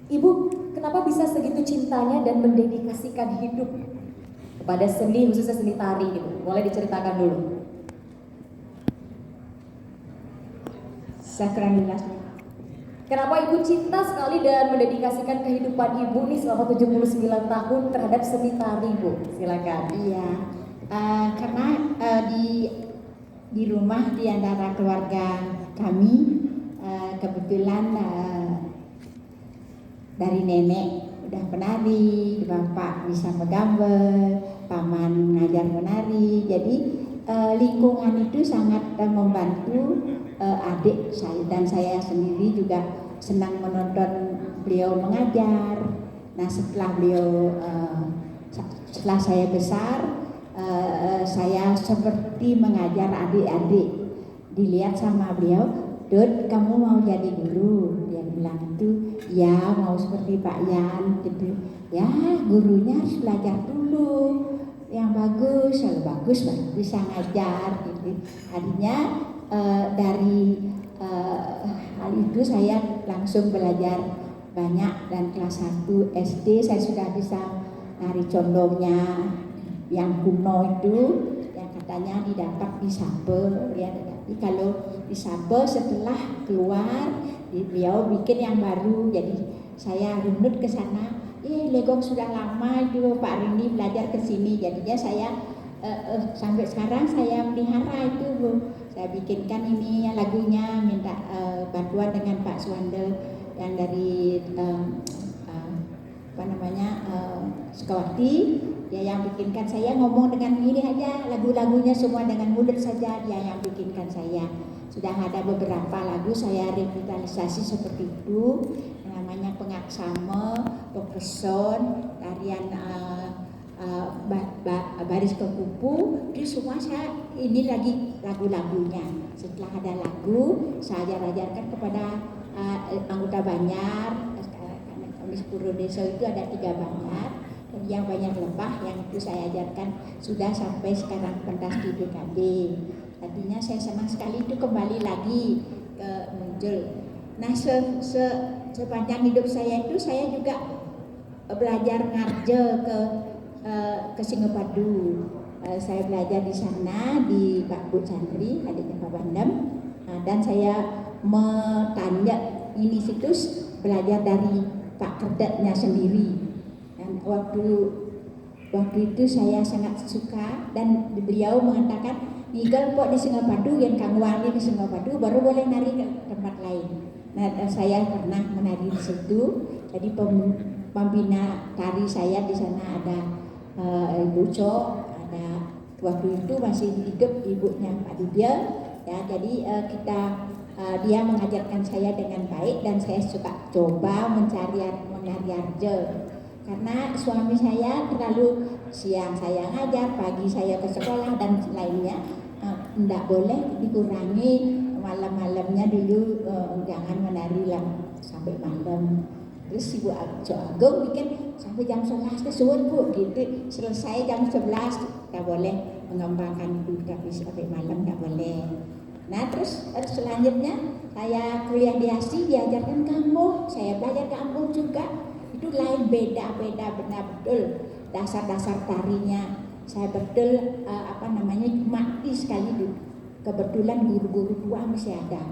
Ibu, kenapa bisa segitu cintanya dan mendedikasikan hidup kepada seni, khususnya seni tari gitu? Boleh diceritakan dulu. Sakranillah. Kenapa ibu cinta sekali dan mendedikasikan kehidupan ibu nih selama 79 tahun terhadap seni tari, Bu? Silakan. Iya, karena di rumah di antara keluarga kami kebetulan dari nenek udah penari, bapak bisa menggambar, paman ngajar menari. Jadi lingkungan itu sangat membantu adik saya, dan saya sendiri juga senang menonton beliau mengajar. Nah, setelah saya besar, saya seperti mengajar adik-adik. Dilihat sama beliau, "Dut, kamu mau jadi guru?" Dia bilang itu, "Ya, mau seperti Pak Yan," gitu. "Ya, gurunya harus belajar dulu yang bagus, kalau bagus baru bisa ngajar," gitu. Artinya dari hal itu saya langsung belajar banyak, dan kelas 1 SD saya sudah bisa nari condongnya yang kuno itu, yang katanya didapat di Sabel ya. Tapi kalau di Sabel setelah keluar beliau bikin yang baru, jadi saya runut ke sana. Legong sudah lama itu Pak Rini belajar ke sini, jadinya saya sampai sekarang saya melihara itu, Bu. Saya bikinkan ini lagunya, minta bantuan dengan Pak Suwande yang dari Sukawati. Dia yang bikinkan, saya ngomong dengan ini aja, lagu-lagunya semua dengan mulut saja, dia yang bikinkan saya. Sudah ada beberapa lagu saya revitalisasi seperti itu, namanya Pengaksama, Pepeson, tarian Baris Kekupu, itu semua saya ini lagi lagu-lagunya. Setelah ada lagu, saya ajarkan kepada anggota Banjar. Di 10 desa itu ada 3 Banjar, dan yang Banjar Lebah yang itu saya ajarkan sudah sampai sekarang pentas di BKD. Tadinya saya senang sekali itu kembali lagi ke muncul. Nah, sepanjang hidup saya itu saya juga belajar ngarje ke Singapadu. Saya belajar di sana di Pak Bu Chandri, adiknya Pak Bandem, dan saya tanya ini situs belajar dari Pak Kerdetnya sendiri. Dan waktu itu saya sangat suka, dan beliau mengatakan, "Nigal kok di Singapadu yang kamu wali di Singapadu baru boleh nari ke tempat lain." Nah, saya pernah menari di situ. Jadi pembina tari saya di sana ada Ibu Cok, ada waktu itu masih hidup ibunya Pak Dibia ya. Jadi dia mengajarkan saya dengan baik, dan saya suka coba menari arje. Karena suami saya terlalu siang saya ngajar, pagi saya ke sekolah dan lainnya, tidak boleh dikurangi malam-malamnya dulu, jangan menari lah sampai malam. Terus Ibu Agung bikin sampai jam 11 kesuwun Bu, gitu. Selesai jam 11 tidak boleh mengembangkan itu, tapi sampai malam tidak boleh. Nah, terus selanjutnya saya kuliah di ASI, diajarkan kampung, saya belajar kampung juga. Itu lain, beda-beda benar betul dasar-dasar tarinya. Saya betul mati sekali itu. Kebetulan guru-guru tua masih ada,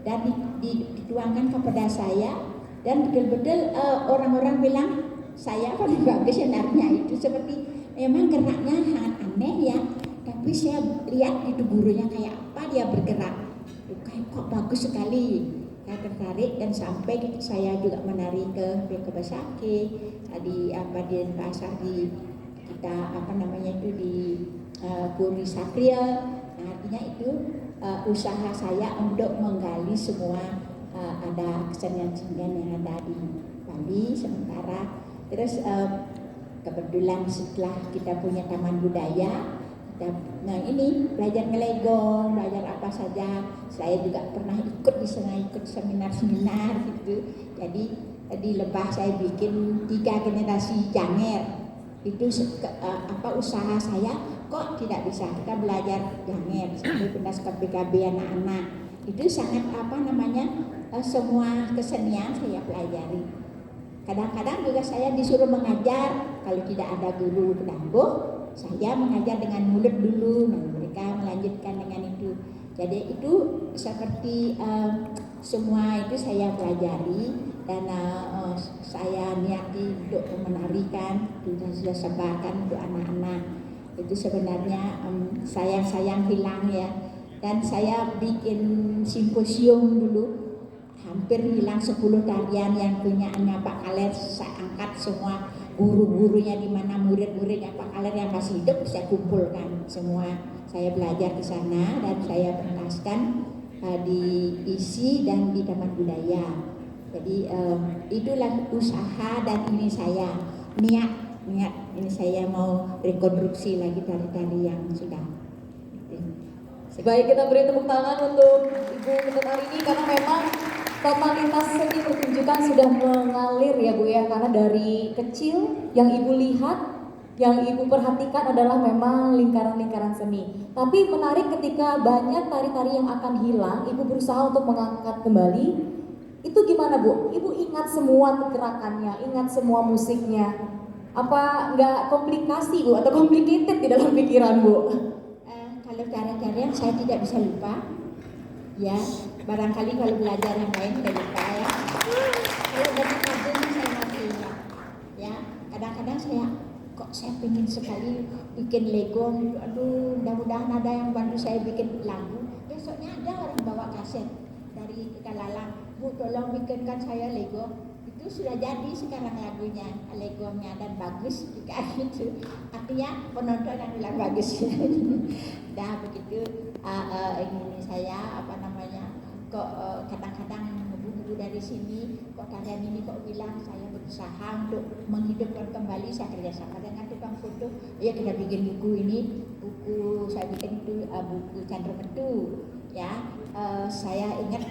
dan dituangkan kepada saya, dan betul-betul orang-orang bilang saya paling bagus ya narinya itu, seperti memang geraknya sangat aneh ya. Tapi saya lihat itu gurunya kayak apa dia bergerak, kayak kok bagus sekali. Saya tertarik, dan sampai saya juga menari ke Besake, di pasar di kita di Puri Satria. Nah, artinya itu usaha saya untuk menggali semua ada kesenian-kesenian yang ada di Bali sementara. Terus kebetulan setelah kita punya taman budaya, nah ini belajar ngelegong, belajar apa saja. Saya juga pernah ikut di sana, ikut seminar-seminar gitu. Jadi di Lebah saya bikin 3 generasi janger. Itu usaha saya, kok tidak bisa kita belajar janger sampai pentas KPKB anak-anak. Itu sangat semua kesenian saya pelajari. Kadang-kadang juga saya disuruh mengajar, kalau tidak ada guru penambuh, saya mengajar dengan mulut dulu, nah mereka melanjutkan dengan itu. Jadi itu seperti semua itu saya pelajari dan saya niati untuk menarikan, sudah sebarkan untuk anak-anak. Itu sebenarnya sayang-sayang hilang ya. Dan saya bikin simposium dulu, hampir hilang 10 tarian yang punyaannya Pak Kaler. Saya angkat semua guru-gurunya, di mana murid-muridnya Pak Kaler yang masih hidup saya kumpulkan semua. Saya belajar di sana dan saya pentaskan di ISI dan di Taman Budaya. Jadi itulah usaha dan ini saya niat ini saya mau rekonstruksi lagi tari-tari yang sudah. Baik, kita beri tepuk tangan untuk Ibu Ketut Arini karena memang totalitas seni pertunjukan sudah mengalir ya Bu ya, karena dari kecil yang Ibu lihat, yang Ibu perhatikan adalah memang lingkaran-lingkaran seni. Tapi menarik ketika banyak tari-tari yang akan hilang, Ibu berusaha untuk mengangkat kembali. Itu gimana Bu? Ibu ingat semua gerakannya, ingat semua musiknya. Apa nggak komplikasi Bu atau complicated di dalam pikiran Bu? Kalau tarian-tarian saya tidak bisa lupa, ya barangkali kalau belajar yang lain tidak lupa ya. Kalau dari kagum saya masih ingat, ya kadang-kadang saya pengen sekali bikin Lego, aduh mudah-mudahan ada yang bantu saya bikin lagu. Besoknya ada orang bawa kaset dari Kalalang, Bu tolong bikinkan saya Lego. Itu sudah jadi sekarang lagunya, Legonya, dan bagus juga gitu. Artinya penonton yang bilang bagus. Dah begitu ini saya kok kadang-kadang ngebu-ngebu dari sini, kok kalian ini kok bilang saya berusaha untuk menghidupkan kembali. Saya kerjasama dengan tukang foto, ya kita bikin buku ini, buku saya bikin itu buku Chandra Metu ya. Saya ingat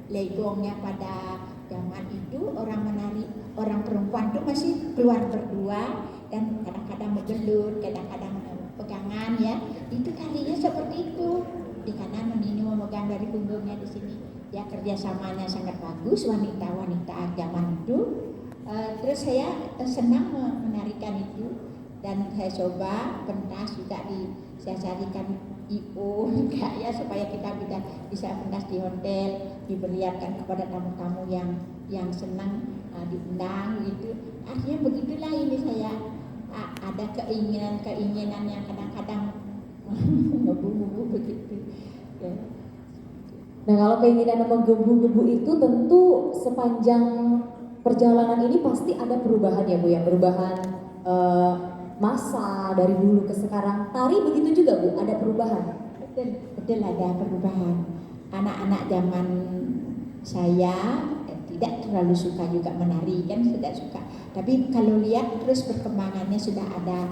legongnya pada zaman itu orang perempuan itu masih keluar berdua dan kadang-kadang bergelut, kadang-kadang pegangan ya. Itu tarinya seperti itu. Di kanan Menini memegang dari punggungnya di sini. Ya kerjasamanya sangat bagus, wanita-wanita zaman itu. Terus saya senang menarikan itu dan saya coba pentas juga saya carikan IO juga ya supaya kita bisa pentas di hotel, diperlihatkan kepada tamu-tamu yang senang diundang gitu. Akhirnya begitulah ini saya ada keinginan yang kadang-kadang ngebu-ngebu begitu. Ya. Nah kalau keinginan menggebu-gebu itu tentu sepanjang perjalanan ini pasti ada perubahan ya Bu ya, perubahan masa dari dulu ke sekarang. Tari begitu juga Bu, ada perubahan? Betul ada perubahan. Anak-anak zaman saya tidak terlalu suka juga menari, kan tidak suka. Tapi kalau lihat terus perkembangannya sudah ada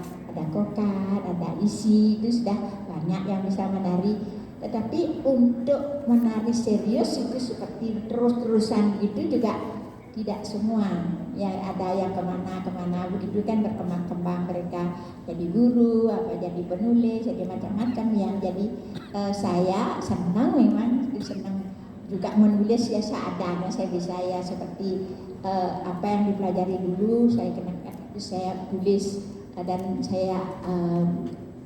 kokat, ada isi, itu sudah banyak yang bisa menari. Tetapi untuk menari serius itu seperti terus-terusan itu juga tidak semua. Ya ada yang kemana begitu kan berkembang-kembang, mereka jadi guru, jadi penulis, jadi macam-macam yang jadi saya senang juga menulis ya seadanya saya bisa ya seperti apa yang dipelajari dulu saya kenakan itu saya tulis dan saya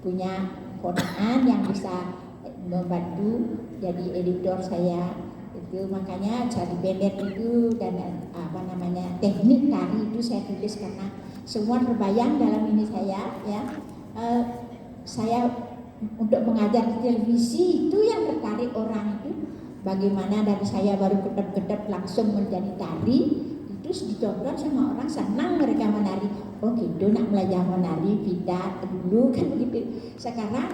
punya ponakan yang bisa membantu jadi editor saya itu, makanya cari pendek itu dan teknik tari itu saya tulis karena semua terbayang dalam ini saya ya. Saya untuk mengajar di televisi itu yang tertarik orang itu bagaimana dari saya baru kedap-kedap langsung menjadi tari itu ditonton sama orang, senang mereka menari. Oh gitu nak belajar menari tidak dulu kan gitu. Sekarang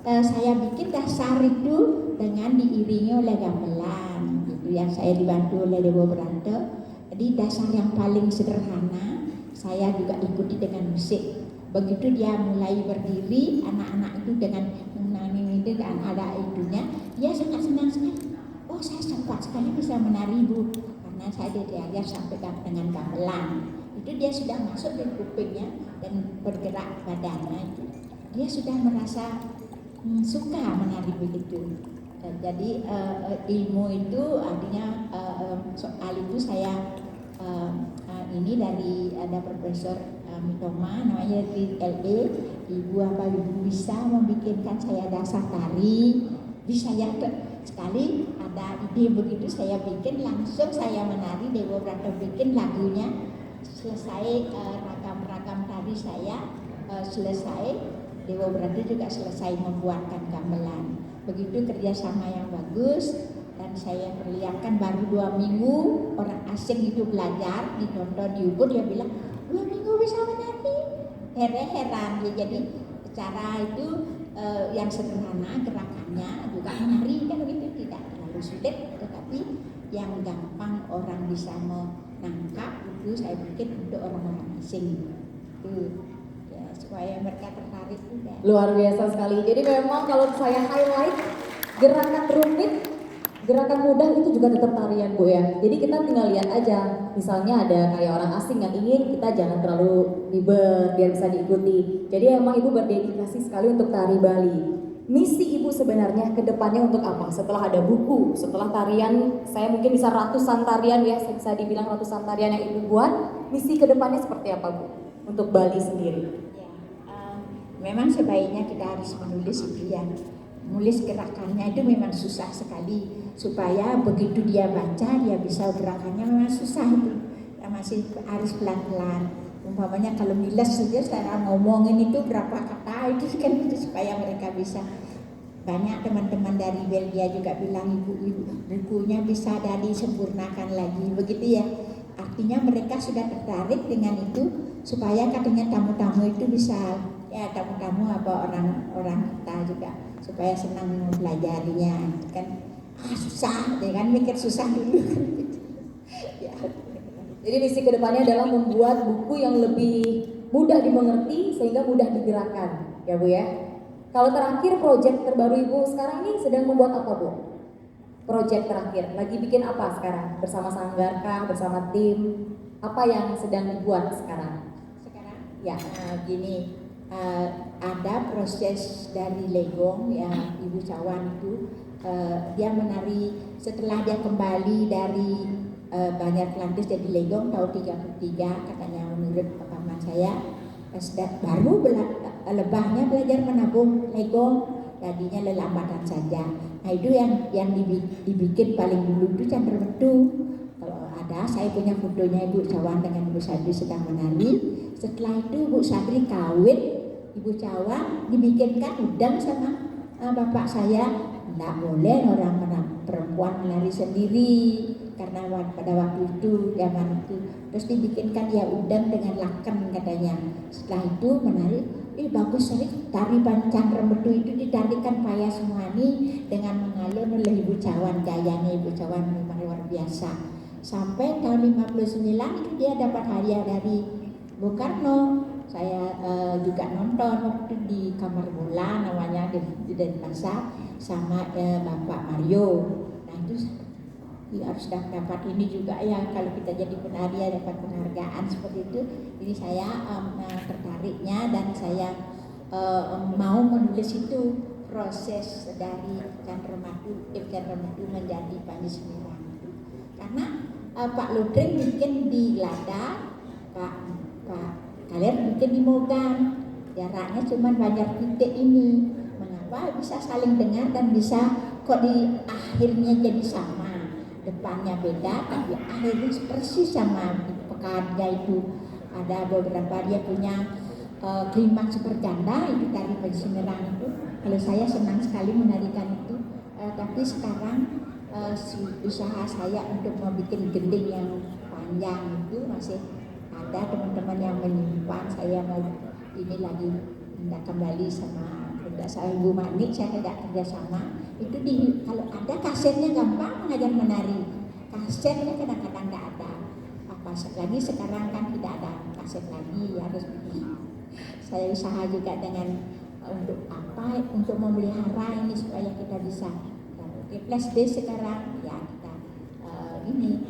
saya bikin dasar itu dengan diiringi oleh gamelan gitu yang saya dibantu oleh Dewa Beranto. Jadi dasar yang paling sederhana saya juga ikuti dengan musik. Begitu dia mulai berdiri, anak-anak itu dengan menangis dan ada itunya, dia sangat senang sekali. Oh saya sempat sekali bisa menari Bu, karena saya diajar sampai dengan gamelan. Itu dia sudah masuk di kupingnya dan bergerak badannya itu. Dia sudah merasa suka menari begitu. Jadi ilmu itu artinya soal itu saya ini dari ada Profesor Mitoma namanya di LA. Ibu apa ibu bisa membikinkan saya dasar tari, bisa ya sekali ada ide begitu saya bikin langsung saya menari. Dewa Brata bikin lagunya, selesai ragam-ragam tari saya selesai, Dewa Brata juga selesai membuatkan gamelan. Begitu kerjasama yang bagus. Dan saya perlihatkan baru 2 minggu orang asing itu belajar ditonton di Ubud, dia bilang 2 minggu bisa menari, heran dia. Jadi cara itu yang sederhana gerakannya juga menari kan begitu, tidak terlalu sulit, tetapi yang gampang orang bisa menangkap itu saya bikin untuk orang-orang asing itu ya, supaya mereka tertarik juga. Luar biasa sekali. Jadi memang kalau saya highlight gerakan rumit, gerakan mudah itu juga tetap tarian Bu ya. Jadi kita tinggal lihat aja, misalnya ada kayak orang asing yang ingin, kita jangan terlalu ribet biar bisa diikuti. Jadi emang Ibu berdedikasi sekali untuk tari Bali. Misi Ibu sebenarnya ke depannya untuk apa? Setelah ada buku, setelah tarian, saya mungkin bisa ratusan tarian ya, bisa dibilang ratusan tarian yang Ibu buat. Misi ke depannya seperti apa Bu? Untuk Bali sendiri. Ya, memang sebaiknya kita harus menulis itu ya. Nulis gerakannya itu memang susah sekali, supaya begitu dia baca dia bisa gerakannya memang susah itu ya, masih harus pelan-pelan. Umpamanya kalau milas saja cara ngomongin itu berapa kata itu kan itu supaya mereka bisa. Banyak teman-teman dari Belgia juga bilang ibu bukunya bisa disempurnakan lagi begitu ya. Artinya mereka sudah tertarik dengan itu, supaya katanya tamu-tamu itu bisa ya, tamu-tamu apa orang-orang kita juga supaya senang mempelajarinya kan. Susah ya kan, mikir susah dulu ya. Jadi misi kedepannya adalah membuat buku yang lebih mudah dimengerti sehingga mudah digerakkan ya Bu ya. Kalau terakhir proyek terbaru Ibu sekarang ini sedang membuat apa Bu? Proyek terakhir lagi bikin apa sekarang? Bersama Sanggar kah? Bersama tim? Apa yang sedang dibuat sekarang? Ya gini, ada proses dari Legong ya, Ibu Cawan itu dia menari setelah dia kembali dari Banjar Kelantis jadi Legong tahun 33 katanya menurut paman saya. Baru lebahnya belajar menabung Legong, tadinya lelambatan saja. Nah itu yang dibikin paling dulu itu Candremetu. Kalau ada, saya punya fotonya Ibu Cawan dengan Ibu Sadri sedang menari. Setelah itu Ibu Sadri kawin, Ibu Cawan dibikinkan udang sama bapak saya. Tidak boleh orang perempuan menari sendiri, karena pada waktu itu zaman itu terus dibikinkan ya udang dengan laken katanya. Setelah itu menari, bagus sekali tari Candremetu itu ditarikan Paya Semuani dengan mengalun oleh Ibu Cawan. Gayanya Ibu Cawan memang luar biasa. Sampai tahun 59 itu dia dapat hadiah dari Bung Karno. Saya juga nonton waktu di Kamar Bola namanya di Denpasar sama Bapak Mario. Nah itu harus dapat ini juga ya, kalau kita jadi penari dapat penghargaan seperti itu. Jadi saya tertariknya dan saya mau menulis itu proses dari Candremetu menjadi Panji Semirang itu. Karena Pak Ludring bikin di Lada, Pak Kaler bikin di Mogan, jaraknya cuma banyak titik ini. Mengapa bisa saling dengar dan bisa kok di akhirnya jadi sama, depannya beda tapi akhirnya persis sama pekannya itu. Ada beberapa dia punya klimaks berganda itu tari Panji Semirang itu. Kalau saya senang sekali menarikan itu, tapi sekarang usaha saya untuk membuat gending yang panjang itu masih ada teman-teman yang menyimpan. Saya mau ini lagi tidak kembali sama saya Ibu Manik, saya tidak kerjasama itu kalau ada kasetnya gampang mengajar menari, kasetnya kadang-kadang tidak ada. Apa lagi sekarang kan tidak ada kaset lagi, harus saya usaha juga dengan untuk apa, untuk memelihara ini supaya kita bisa flash day sekarang ya kita ini.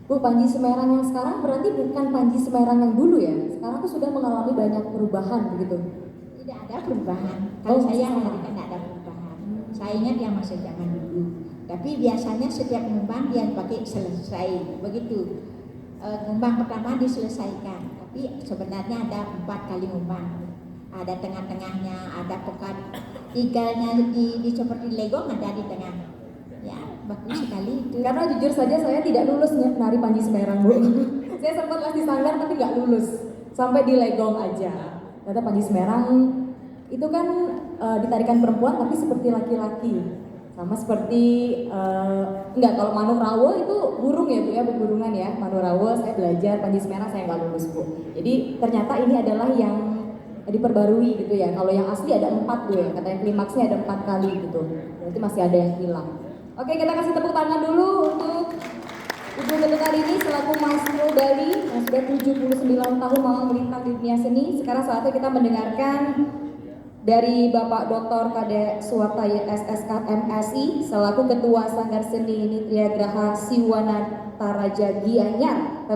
Bu, Panji Semirang yang sekarang berarti bukan Panji Semirang yang dulu ya? Sekarang tuh sudah mengalami banyak perubahan begitu? Tidak ada perubahan. Kalau saya menarikan tidak ada perubahan. Saya ingat yang masih zaman dulu. Tapi biasanya setiap ngembang dia pakai selesai begitu. ngumbang pertama diselesaikan, tapi sebenarnya ada 4 kali ngumbang. Ada tengah-tengahnya, ada pokat tiganya di seperti legong ada di tengah. Ya, bagus sekali itu. Karena jujur saja saya tidak lulus nari Panji Semerang, Bu. Saya sempat les di Sanggar tapi nggak lulus, sampai di legong aja. Kata Panji Semerang itu kan ditarikan perempuan tapi seperti laki-laki. Sama seperti enggak, kalau Manuk Rawo itu burung ya Bu ya, burungan ya. Manuk Rawo saya belajar, Panji Semerang saya nggak lulus Bu. Jadi ternyata ini adalah yang diperbarui gitu ya. Kalau yang asli ada 4 Bu ya, katanya klimaksnya ada 4 kali gitu. Berarti masih ada yang hilang. Oke, kita kasih tepuk tangan dulu untuk Ibu Ketut Arini selaku Maestro Bali yang sudah 79 tahun malang melintang di dunia seni. Sekarang saatnya kita mendengarkan dari Bapak Dr. Kadek Suwarta SSK MSI selaku Ketua Sanggar Seni Nitya Graha Siwana Taraja Gianyar